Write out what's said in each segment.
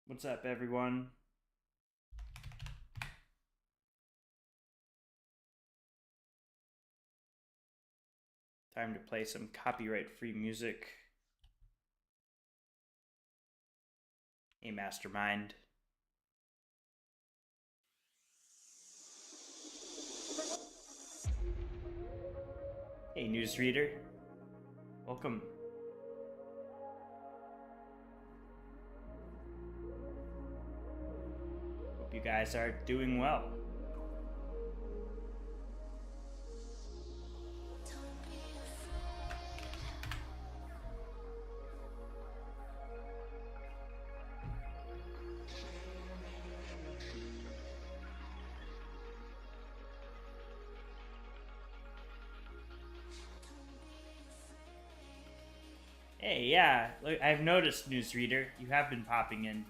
What's up, everyone? Time to play some copyright-free music. Hey, Mastermind. Hey, newsreader. Welcome. Hope you guys are doing well. Hey, yeah, look, I've noticed, newsreader, you have been popping in.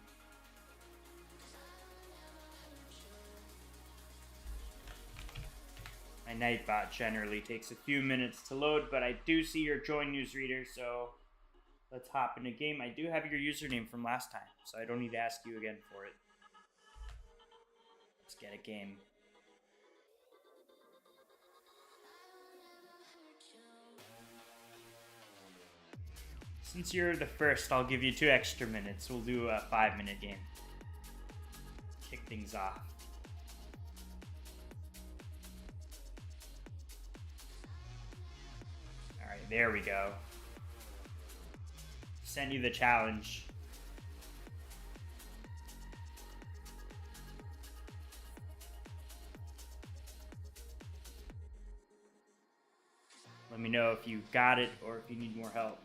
My Nightbot generally takes a few minutes to load, but I do see your join, newsreader, so let's hop in a game. I do have your username from last time, so I don't need to ask you again for it. Let's get a game. Since you're the first, I'll give you 2 extra minutes. We'll do a 5-minute game. Kick things off. Alright, there we go. Sent you the challenge. Let me know if you got it or if you need more help.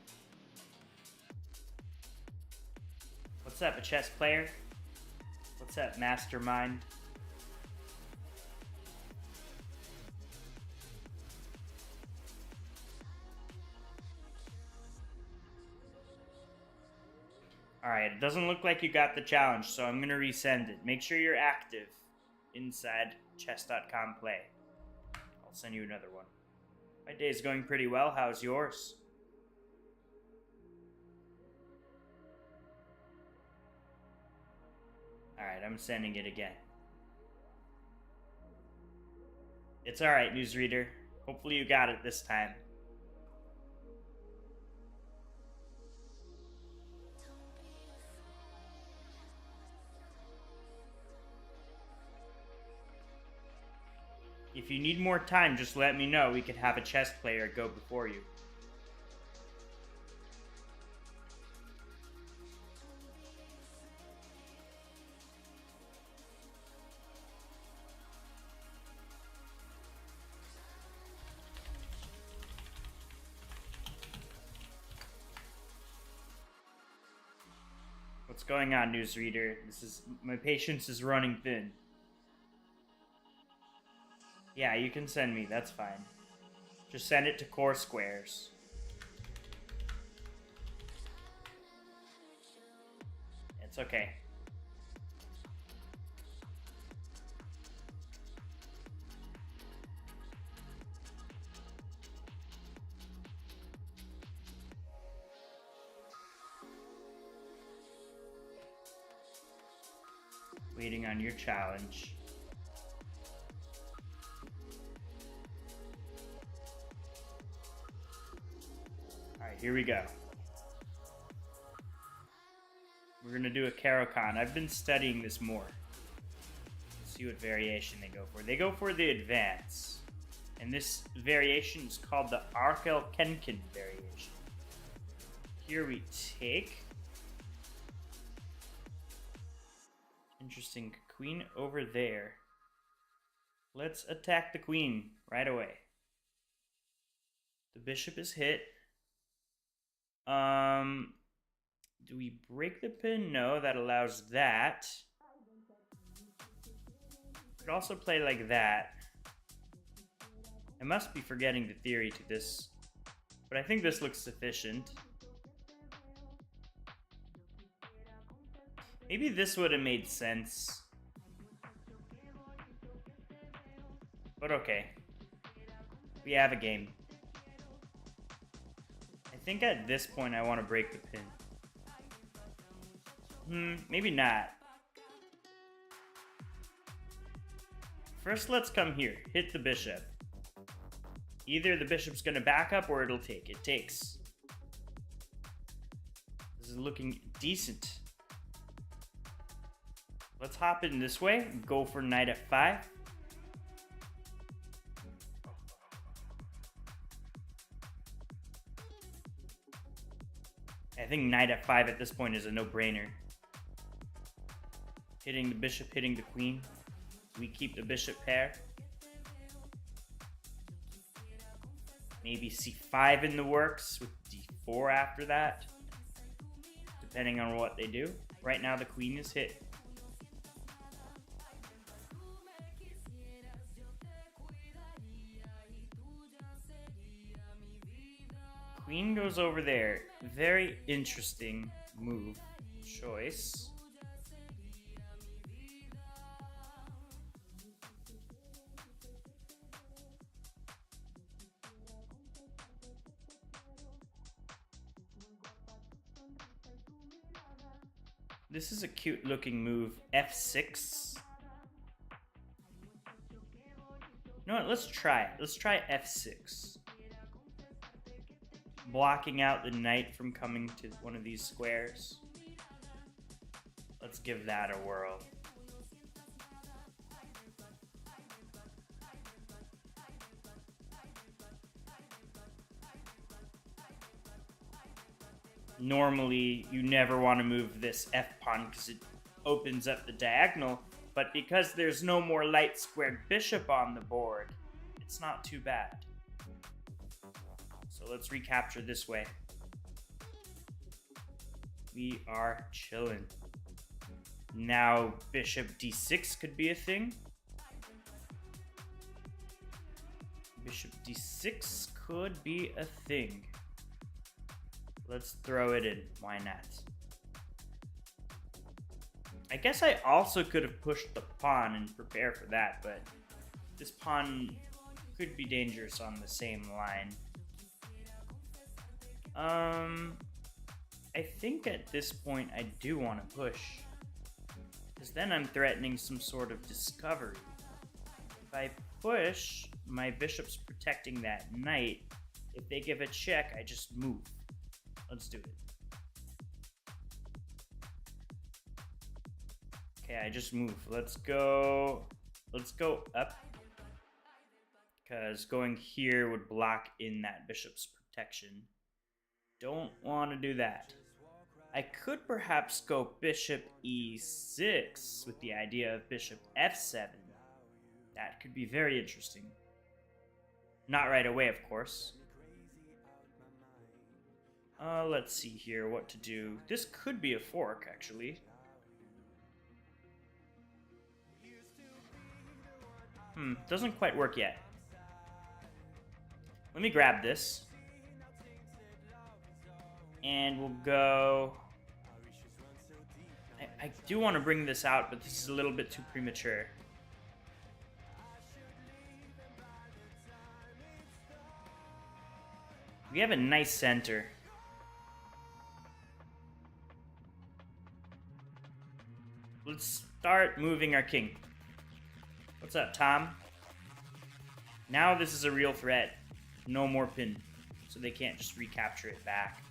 What's up, a chess player? What's up, Mastermind? Alright, it doesn't look like you got the challenge, so I'm going to resend it. Make sure you're active inside chess.com play. I'll send you another one. My day's going pretty well. How's yours? Alright, I'm sending it again. It's alright, newsreader. Hopefully you got it this time. If you need more time, just let me know. We could have a chess player go before you. What's going on, newsreader? My patience is running thin. Yeah, you can send me, that's fine. Just send it to CoreSquares. It's okay. Waiting on your challenge. Alright, here we go. We're going to do a Caro-Kann. I've been studying this more. Let's see what variation they go for. They go for the advance. And this variation is called the Arkel-Kenkin variation. Here we take... Interesting. Queen over there. Let's attack the queen right away. The bishop is hit. Do we break the pin? No, that allows that. Could also play like that. I must be forgetting the theory to this, but I think this looks sufficient. Maybe this would have made sense. But okay. We have a game. I think at this point I want to break the pin. Maybe not. First, let's come here. Hit the bishop. Either the bishop's going to back up or it'll take. It takes. This is looking decent. Let's hop in this way. Go for knight f5. I think knight f5 at this point is a no-brainer. Hitting the bishop, hitting the queen. We keep the bishop pair. Maybe c5 in the works with d4 after that, depending on what they do. Right now the queen is hit. Queen goes over there. Very interesting move. Choice. This is a cute looking move. f6. You know what? Let's try it. Let's try f6. Blocking out the knight from coming to one of these squares. Let's give that a whirl. Normally, you never want to move this f-pawn because it opens up the diagonal, but because there's no more light squared bishop on the board, it's not too bad. So let's recapture this way. We are chilling. Now bishop d6 could be a thing. Bishop d6 could be a thing. Let's throw it in. Why not? I guess I also could have pushed the pawn and prepare for that, but this pawn could be dangerous on the same line. I think at this point I do want to push, because then I'm threatening some sort of discovery. If I push, my bishop's protecting that knight. If they give a check, I just move. Let's do it. Okay, I just move. Let's go up, because going here would block in that bishop's protection. Don't want to do that. I could perhaps go bishop e6 with the idea of bishop f7. That could be very interesting. Not right away, of course. Let's see here what to do. This could be a fork, actually. Doesn't quite work yet. Let me grab this. And we'll go... I do want to bring this out, but this is a little bit too premature. We have a nice center. Let's start moving our king. What's up, Tom? Now this is a real threat. No more pin, so they can't just recapture it back.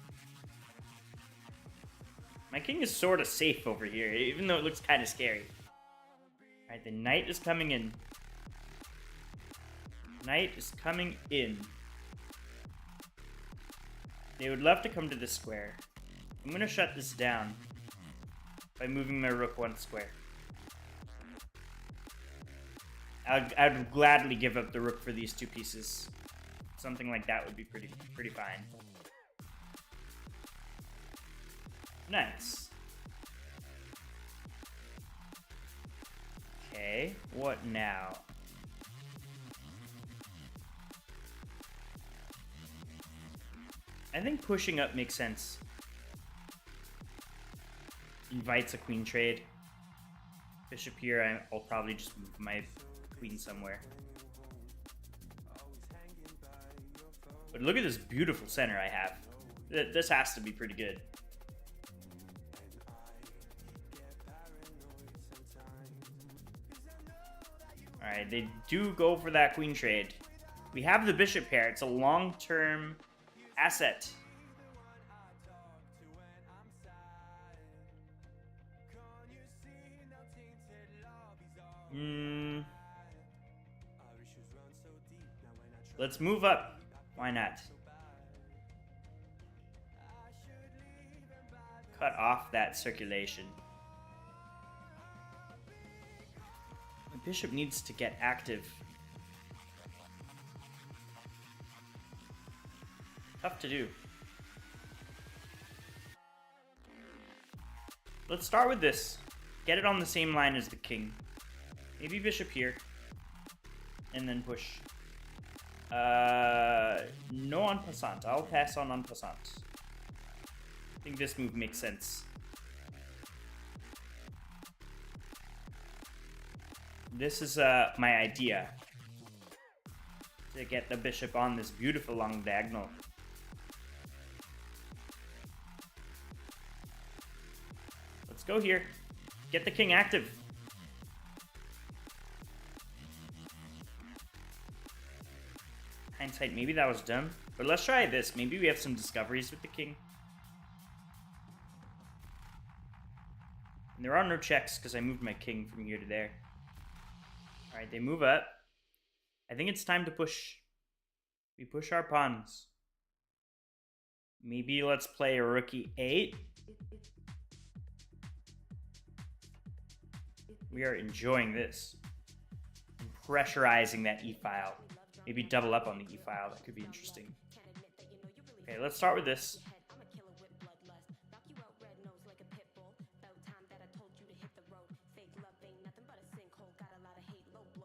My king is sort of safe over here, even though it looks kind of scary. Alright, the knight is coming in. Knight is coming in. They would love to come to this square. I'm going to shut this down by moving my rook one square. I'd gladly give up the rook for these two pieces. Something like that would be pretty fine. Nice. Okay, what now? I think pushing up makes sense. Invites a queen trade. Bishop here, I'll probably just move my queen somewhere. But look at this beautiful center I have. This has to be pretty good. Alright, they do go for that queen trade. We have the bishop pair. It's a long-term asset. Let's move up. Why not? Cut off that circulation. The bishop needs to get active. Tough to do. Let's start with this. Get it on the same line as the king. Maybe bishop here. And then push. No en passant. I'll pass on en passant. I think this move makes sense. This is my idea. To get the bishop on this beautiful long diagonal. Let's go here. Get the king active. Hindsight, maybe that was dumb. But let's try this. Maybe we have some discoveries with the king. And there are no checks because I moved my king from here to there. Alright, they move up. I think it's time to push. We push our pawns. Maybe let's play a rook e8. We are enjoying this. And pressurizing that e-file. Maybe double up on the e-file. That could be interesting. Okay, let's start with this.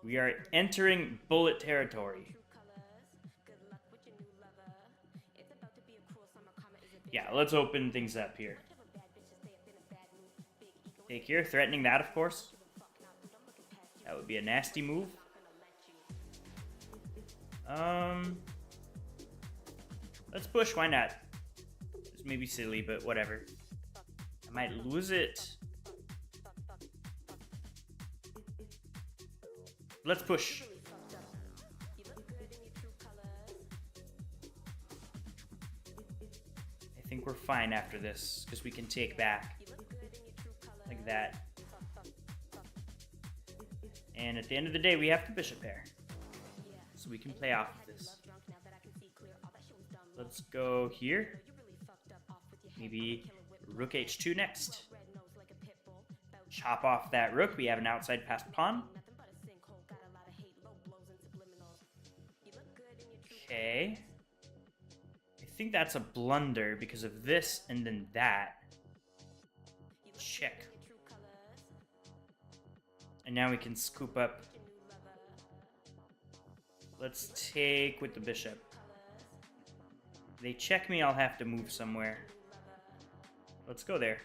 We are entering bullet territory. Yeah, let's open things up here. Take here, threatening that, of course. That would be a nasty move. Let's push, why not? It's maybe silly, but whatever. I might lose it. Let's push. I think we're fine after this, because we can take back. Like that. And at the end of the day, we have the bishop pair. So we can play off of this. Let's go here. Maybe rook h2 next. Chop off that rook. We have an outside passed pawn. Okay. I think that's a blunder because of this and then that. Check. And now we can scoop up. Let's take with the bishop. If they check me, I'll have to move somewhere. Let's go there.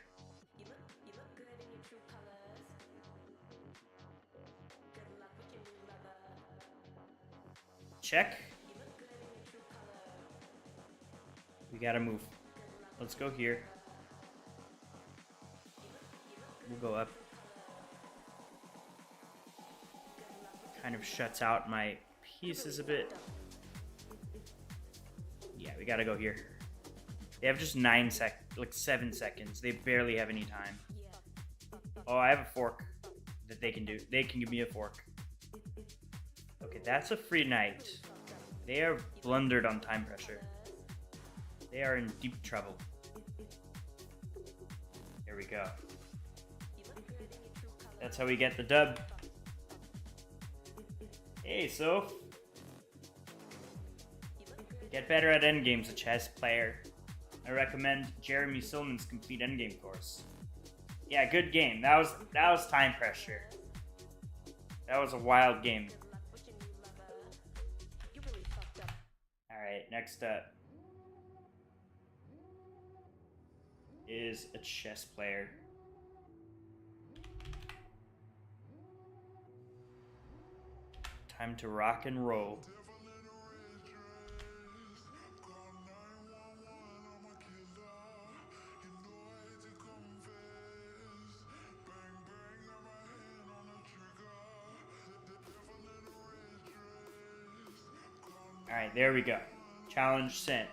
Check. We gotta move. Let's go here. We'll go up. Kind of shuts out my pieces a bit. Yeah, we gotta go here. They have just 7 seconds. They barely have any time. Oh, I have a fork that they can do. They can give me a fork. Okay, that's a free knight. They are blundered on time pressure. They are in deep trouble. There we go. That's how we get the dub. Hey, Soph. Get better at endgames, a chess player. I recommend Jeremy Silman's complete endgame course. Yeah, good game. That was time pressure. That was a wild game. Alright, next up is a chess player. Time to rock and roll. Alright, there we go. Challenge sent.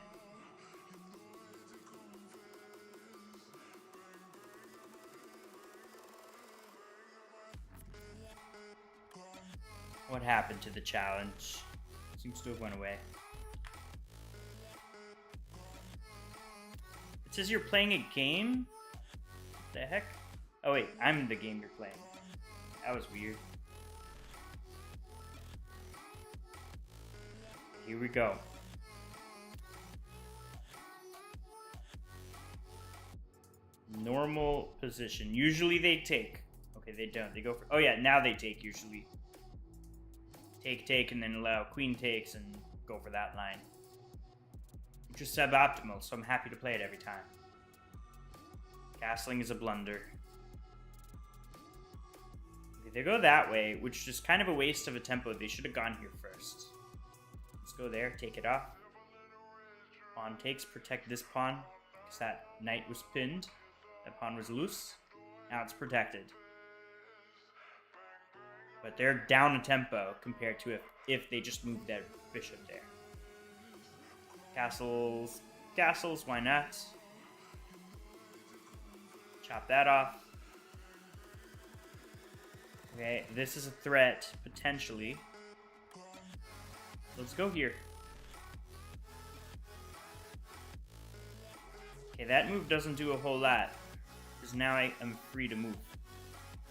What happened to the challenge? Seems to have went away. It says you're playing a game? What the heck? Oh wait, I'm the game you're playing. That was weird. Here we go. Normal position. Usually they take. Okay, they don't. They go for... Oh yeah, now they take usually. Take, and then allow queen takes and go for that line. Which is suboptimal, so I'm happy to play it every time. Castling is a blunder. Okay, they go that way, which is kind of a waste of a tempo. They should have gone here first. Let's go there, take it off. Pawn takes, protect this pawn, because that knight was pinned. That pawn was loose. Now it's protected. But they're down a tempo compared to if they just moved their bishop there. Castles, why not? Chop that off. Okay, this is a threat, potentially. Let's go here. Okay, that move doesn't do a whole lot, because now I am free to move.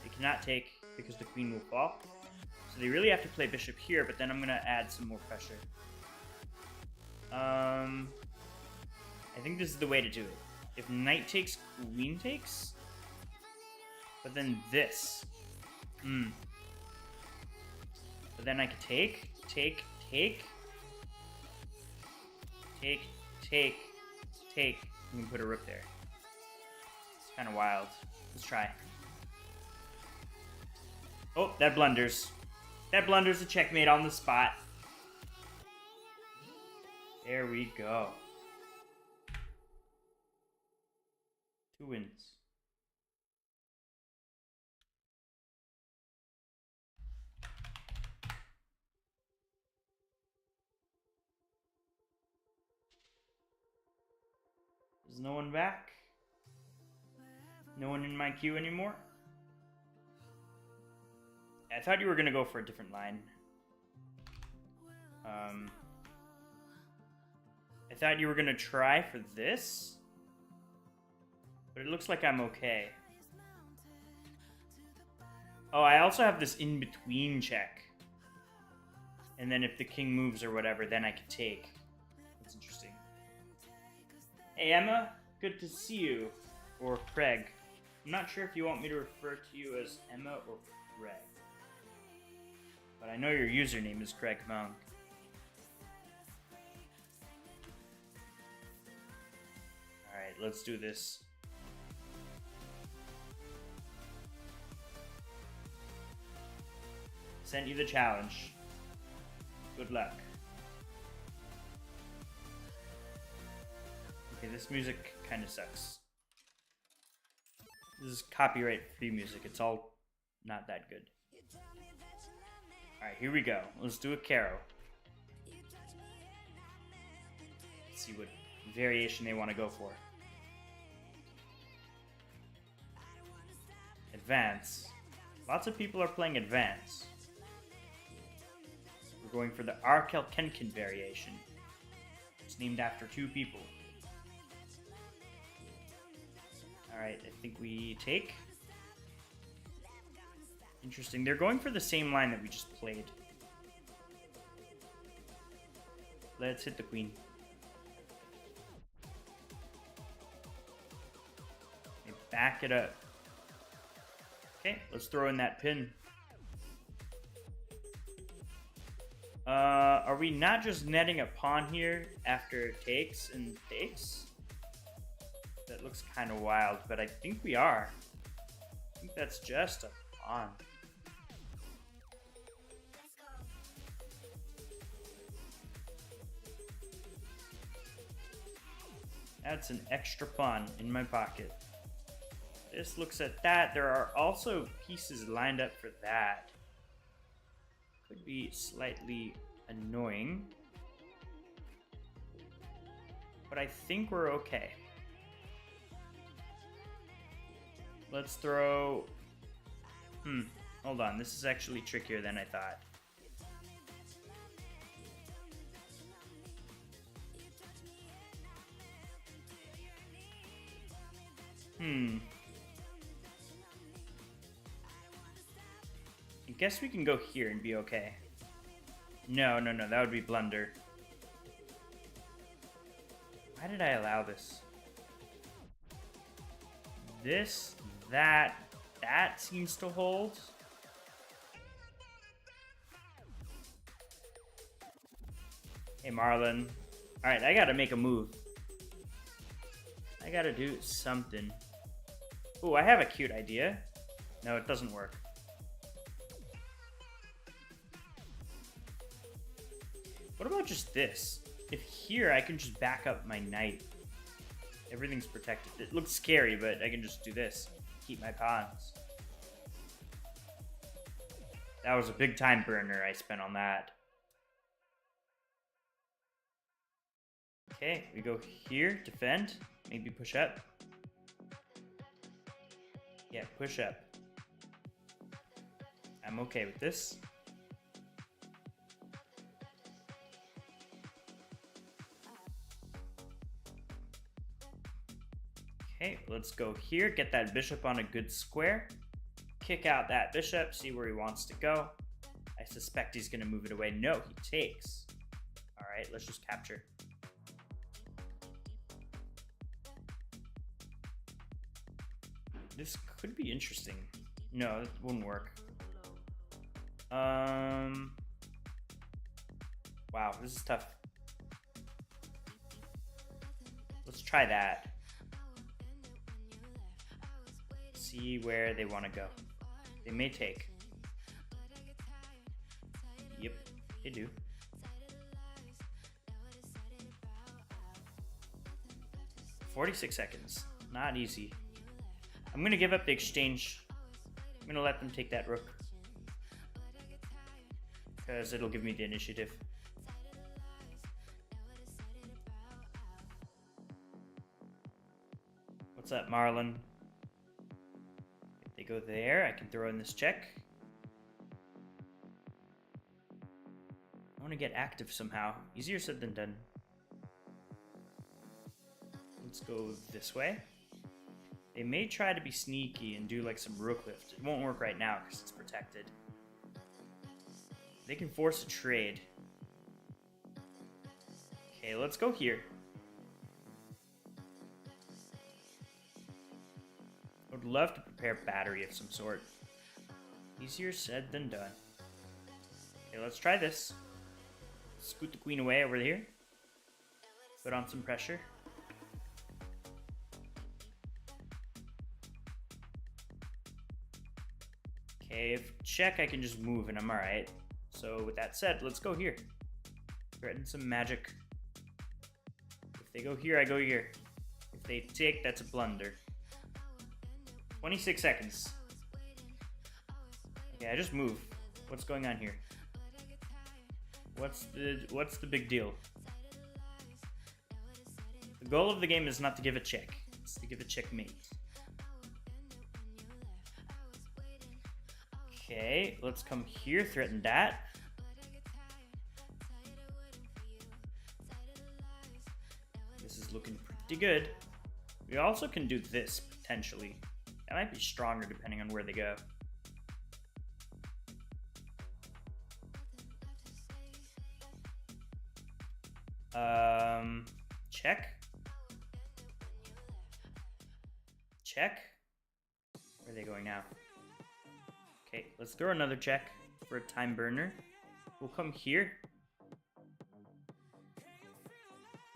They cannot take, because the queen will fall. So they really have to play bishop here, but then I'm going to add some more pressure. I think this is the way to do it. If knight takes, queen takes. But then this. But then I could take. We can put a rook there. It's kind of wild. Let's try. Oh, that blunders. That blunders a checkmate on the spot. There we go. 2 wins. Is no one back? No one in my queue anymore? I thought you were gonna go for a different line. I thought you were gonna try for this, but it looks like I'm okay. Oh, I also have this in-between check. And then if the king moves or whatever, then I can take. That's interesting. Hey, Emma. Good to see you. Or Craig. I'm not sure if you want me to refer to you as Emma or Craig. But I know your username is Craig Monk. Alright, let's do this. Sent you the challenge. Good luck. Okay, this music kind of sucks. This is copyright-free music. It's all not that good. Alright, here we go. Let's do a Caro. Let's see what variation they want to go for. Advance. Lots of people are playing Advance. We're going for the Arkelkenken variation. It's named after 2 people. Alright, I think we take. Interesting. They're going for the same line that we just played. Let's hit the queen. Okay, back it up. Okay, let's throw in that pin. Are we not just netting a pawn here after it takes and takes? That looks kind of wild, but I think we are. I think that's just a pawn. That's an extra pawn in my pocket. This looks at that. There are also pieces lined up for that. Could be slightly annoying. but I think we're okay. Let's throw... hold on. This is actually trickier than I thought. I guess we can go here and be okay. No, that would be blunder. Why did I allow this? This, that seems to hold. Hey, Marlon. Alright, I gotta make a move. I gotta do something. Ooh, I have a cute idea. No, it doesn't work. What about just this? If here, I can just back up my knight. Everything's protected. It looks scary, but I can just do this. Keep my pawns. That was a big time burner I spent on that. Okay, we go here, defend. Maybe push up. Yeah, push up. I'm okay with this. Okay, let's go here, get that bishop on a good square, kick out that bishop, see where he wants to go. I suspect he's going to move it away. No, he takes. All right, let's just capture. This could be interesting. No, it wouldn't work. Wow, this is tough. Let's try that. See where they want to go. They may take. Yep, they do. "46 seconds. Not easy. I'm going to give up the exchange. I'm going to let them take that rook. Because it'll give me the initiative. What's up, Marlon? If they go there, I can throw in this check. I want to get active somehow. Easier said than done. Let's go this way. They may try to be sneaky and do like some rook lift. It won't work right now because it's protected. They can force a trade. Okay, let's go here. I would love to prepare battery of some sort. Easier said than done. Okay, let's try this. Scoot the queen away over here. Put on some pressure. Okay, if check, I can just move and I'm alright. So with that said, let's go here. Threaten some magic. If they go here, I go here. If they take, that's a blunder. 26 seconds. Okay, I just move. What's going on here? What's the big deal? The goal of the game is not to give a check. It's to give a checkmate. Okay, let's come here, threaten that. This is looking pretty good. We also can do this, potentially. That might be stronger depending on where they go. Check. Check. Where are they going now? Okay, let's throw another check for a time burner. We'll come here.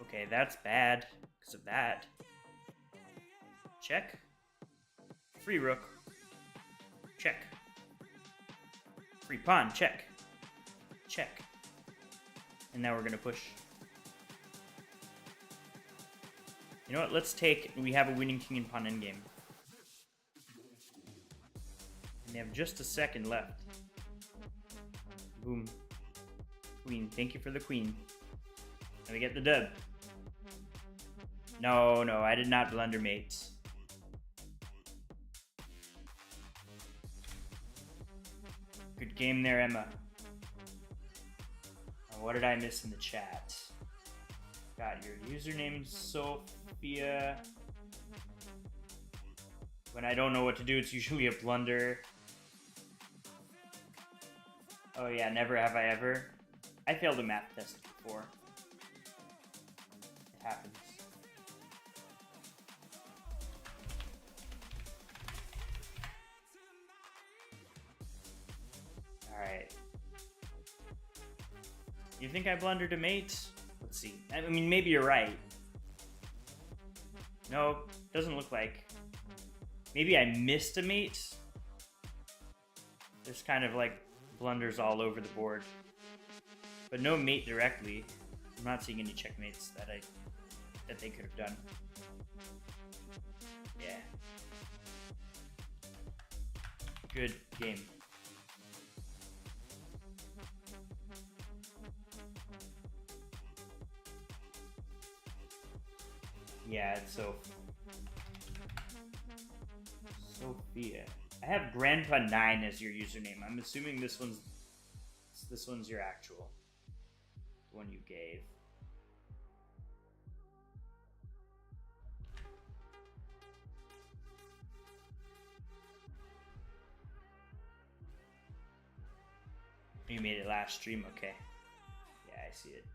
Okay, that's bad because of that. Check. Free rook. Check. Free pawn. Check. Check. And now we're going to push. You know what? Let's take... We have a winning king and pawn endgame. And they have just a second left. Boom. Queen. Thank you for the queen. And we get the dub. No, no, I did not blunder mate. Good game there, Emma. Oh, what did I miss in the chat? God, your username is Sophia. When I don't know what to do, it's usually a blunder. Oh yeah, never have I ever. I failed a math test before. It happens. Alright. You think I blundered a mate? Let's see. I mean, maybe you're right. No, doesn't look like. Maybe I missed a mate. There's kind of like blunders all over the board. But no mate directly. I'm not seeing any checkmates that they could have done. Yeah. Good game. Yeah, it's Sophia. I have Grandpa 9 as your username. I'm assuming this one's your actual, the one you gave. You made it last stream, okay. Yeah, I see it.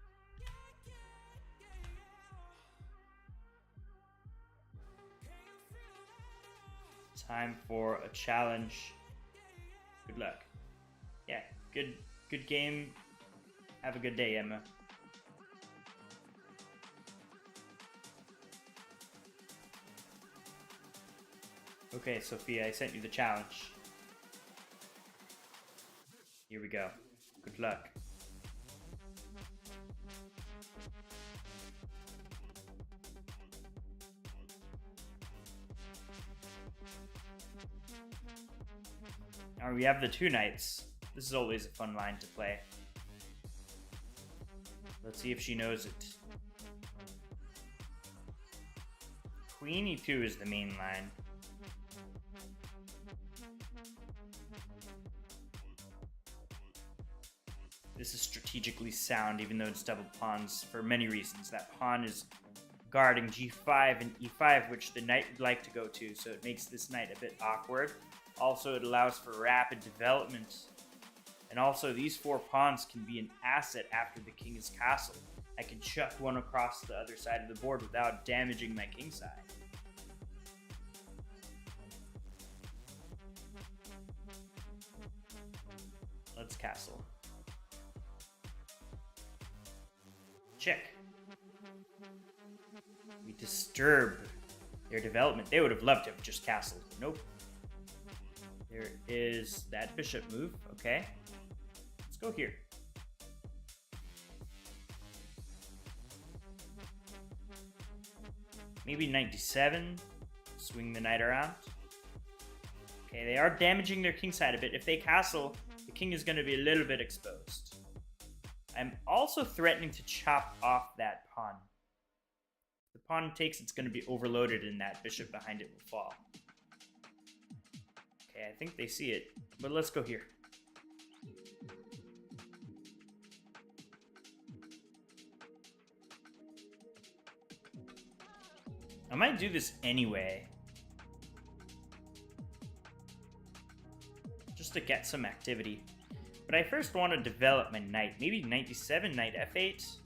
Time for a challenge. Good luck. Yeah, good game. Have a good day, Emma. Okay, Sophia, I sent you the challenge. Here we go. Good luck. Now we have the 2 knights. This is always a fun line to play. Let's see if she knows it. Queen E2 is the main line. This is strategically sound, even though it's double pawns, for many reasons. That pawn is guarding G5 and E5, which the knight would like to go to, so it makes this knight a bit awkward. Also, it allows for rapid development. And also, these 4 pawns can be an asset after the king is castled. I can chuck one across the other side of the board without damaging my king side. Let's castle. Check. We disturb their development. They would have loved to have just castled. Nope. There is that bishop move. Okay. Let's go here. Maybe knight d7. Swing the knight around. Okay, they are damaging their king side a bit. If they castle, the king is going to be a little bit exposed. I'm also threatening to chop off that pawn. If the pawn takes, it's going to be overloaded and that bishop behind it will fall. Okay, I think they see it, but let's go here. I might do this anyway. Just to get some activity. But I first want to develop my knight. Maybe knight d7, knight f8.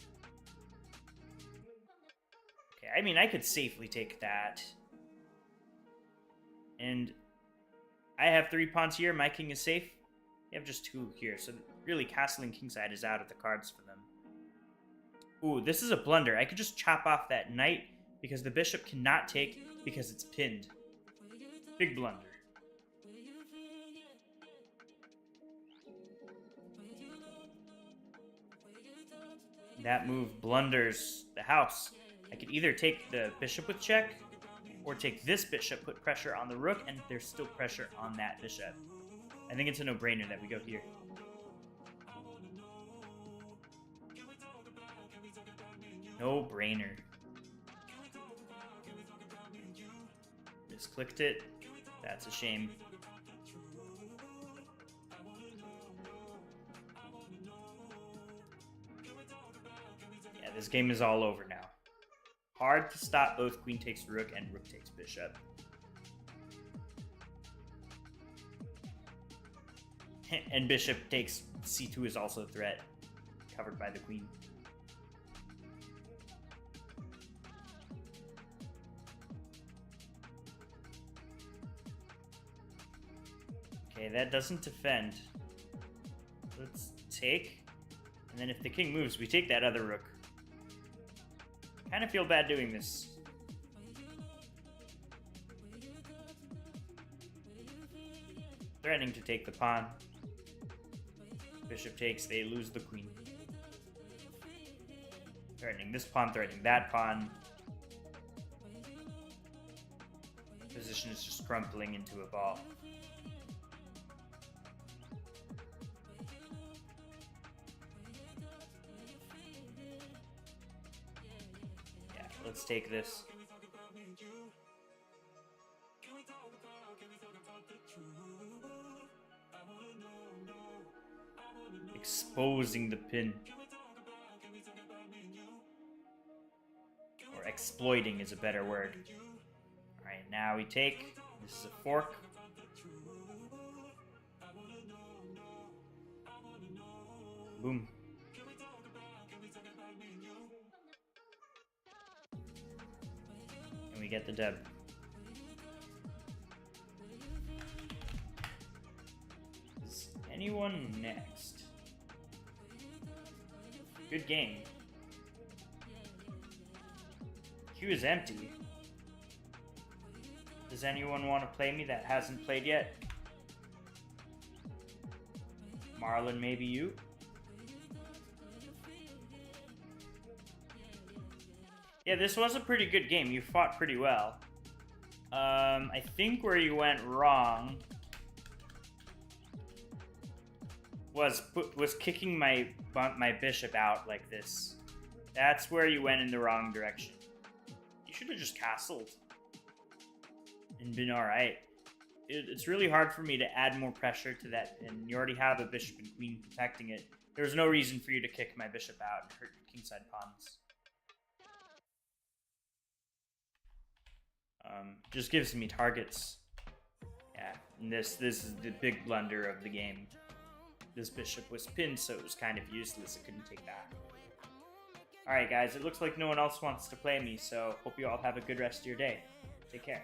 Okay, I mean, I could safely take that. And I have 3 pawns here. My king is safe. You have just 2 here. So really, castling kingside is out of the cards for them. Ooh, this is a blunder. I could just chop off that knight because the bishop cannot take because it's pinned. Big blunder. That move blunders the house. I could either take the bishop with check, or take this bishop, put pressure on the rook, and there's still pressure on that bishop. I think it's a no-brainer that we go here. No-brainer. clicked it. That's a shame. Yeah, this game is all over now. Hard to stop both queen takes rook and rook takes bishop. And bishop takes c2 is also a threat, covered by the queen. Okay, that doesn't defend. Let's take, and then if the king moves, we take that other rook. Kind of feel bad doing this. Threatening to take the pawn. Bishop takes, they lose the queen. Threatening this pawn, threatening that pawn. Position is just crumpling into a ball. Yeah, let's take this. Exposing the pin. Or exploiting is a better word. Alright, now we take. This is a fork. Boom. And we get the dub. Is anyone next? Good game. Queue is empty. Does anyone want to play me that hasn't played yet? Marlon, maybe you? Yeah, this was a pretty good game. You fought pretty well. I think where you went wrong was kicking my bishop out like this. That's where you went in the wrong direction. You should have just castled and been alright. It's really hard for me to add more pressure to that pin. You already have a bishop and queen protecting it. There's no reason for you to kick my bishop out and hurt your kingside pawns. Just gives me targets. Yeah, and this is the big blunder of the game. This bishop was pinned, so it was kind of useless. It couldn't take that. Alright guys, it looks like no one else wants to play me, so hope you all have a good rest of your day. Take care.